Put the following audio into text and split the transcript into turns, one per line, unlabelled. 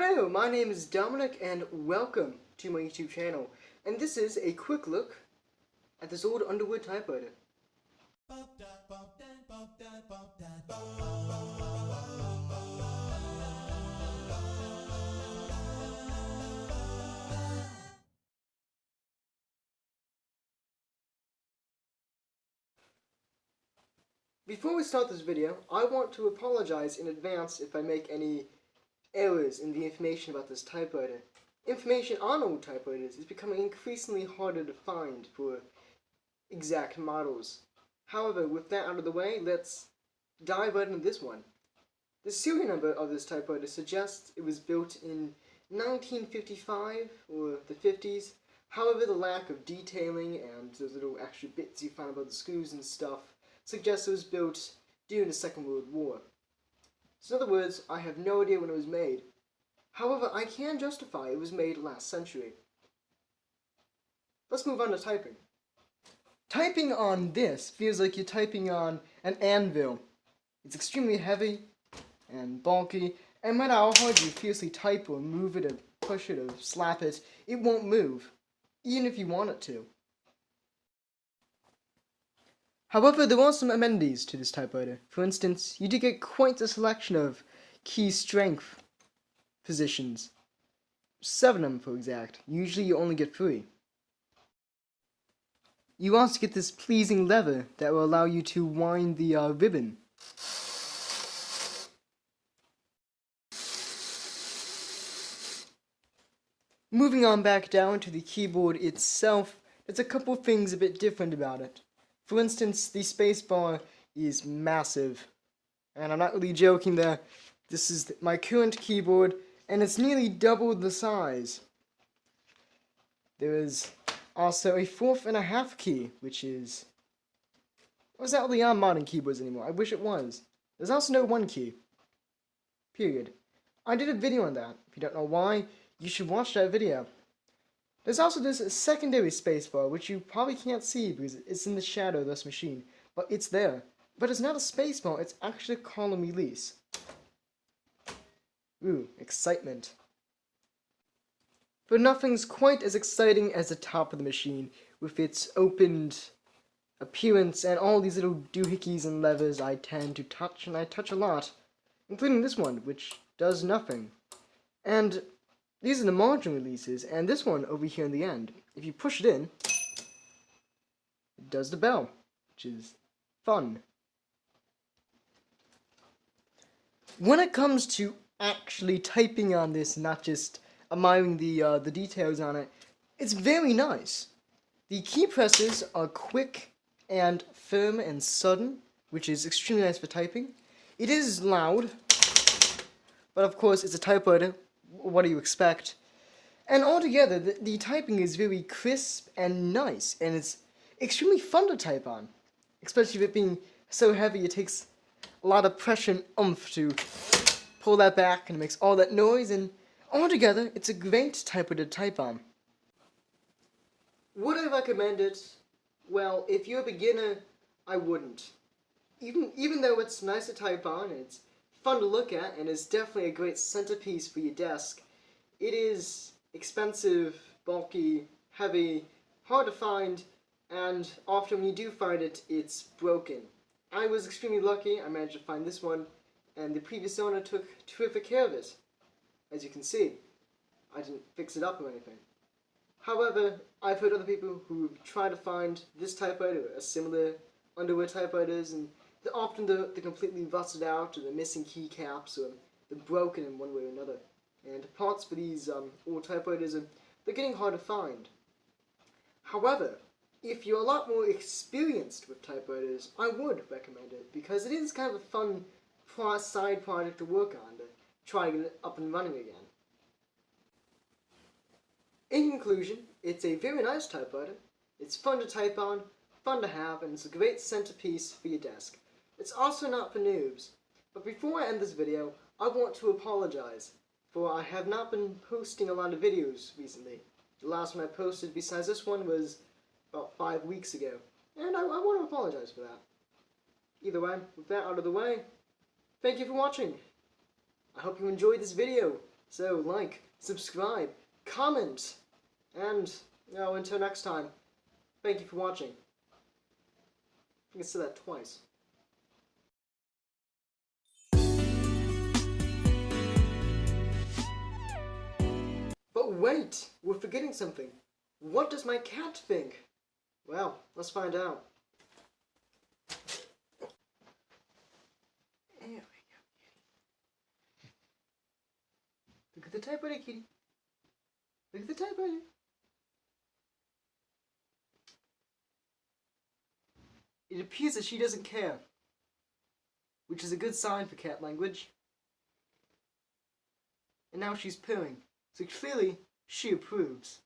Hello, my name is Dominic and welcome to my YouTube channel. And this is a quick look at this old Underwood typewriter. Before we start this video, I want to apologize in advance if I make any errors in the information about this typewriter. Information on old typewriters is becoming increasingly harder to find for exact models. However, with that out of the way, let's dive right into this one. The serial number of this typewriter suggests it was built in 1955 or the 50s. However, the lack of detailing and those little extra bits you find about the screws and stuff suggests it was built during the Second World War. So in other words, I have no idea when it was made. However, I can justify it was made last century. Let's move on to typing. Typing on this feels like you're typing on an anvil. It's extremely heavy and bulky, and no matter how hard you fiercely type or move it or push it or slap it, it won't move, even if you want it to. However, there are some amenities to this typewriter. For instance, you do get quite a selection of key strength positions. 7 of them, for exact. Usually you only get 3. You also get this pleasing lever that will allow you to wind the ribbon. Moving on back down to the keyboard itself, there's a couple things a bit different about it. For instance, the spacebar is massive, and I'm not really joking there. This is my current keyboard, and it's nearly double the size. There is also a 4.5 key, which is... What's that really on modern keyboards anymore? I wish it was. There's also no 1 key. Period. I did a video on that. If you don't know why, you should watch that video. There's also this secondary spacebar, which you probably can't see because it's in the shadow of this machine, but it's there. But it's not a spacebar, it's actually a column release. Ooh, excitement. But nothing's quite as exciting as the top of the machine, with its opened appearance and all these little doohickeys and levers I tend to touch, and I touch a lot, including this one, which does nothing. And these are the margin releases, and this one over here in the end, if you push it in, it does the bell, which is fun. When it comes to actually typing on this, not just admiring the details on it, it's very nice. The key presses are quick and firm and sudden, which is extremely nice for typing. It is loud, but of course it's a typewriter. What do you expect? And altogether, the typing is very crisp and nice, and it's extremely fun to type on. Especially with it being so heavy, it takes a lot of pressure and oomph to pull that back, and it makes all that noise, and altogether, it's a great typewriter to type on. Would I recommend it? Well, if you're a beginner, I wouldn't. Even though it's nice to type on, and it's fun to look at, and is definitely a great centerpiece for your desk, it is expensive, bulky, heavy, hard to find, and often when you do find it, it's broken. I was extremely lucky. I managed to find this one, and the previous owner took terrific care of it. As you can see, I didn't fix it up or anything. However, I've heard other people who try to find this typewriter or similar Underwood typewriters, and often they're completely rusted out, or they're missing keycaps, or they're broken in one way or another. And parts for these old typewriters, they're getting hard to find. However, if you're a lot more experienced with typewriters, I would recommend it, because it is kind of a fun side project to work on, to try to get it up and running again. In conclusion, it's a very nice typewriter. It's fun to type on, fun to have, and it's a great centerpiece for your desk. It's also not for noobs. But before I end this video, I want to apologize, for I have not been posting a lot of videos recently. The last one I posted besides this one was about 5 weeks ago, and I want to apologize for that. Either way, with that out of the way, thank you for watching. I hope you enjoyed this video. So like, subscribe, comment, and until next time, thank you for watching. I think I said that twice. But wait, we're forgetting something. What does my cat think? Well, let's find out. There we go, kitty. Look at the typewriter, kitty. Look at the typewriter. It appears that she doesn't care, which is a good sign for cat language. And now she's purring, so clearly she approves.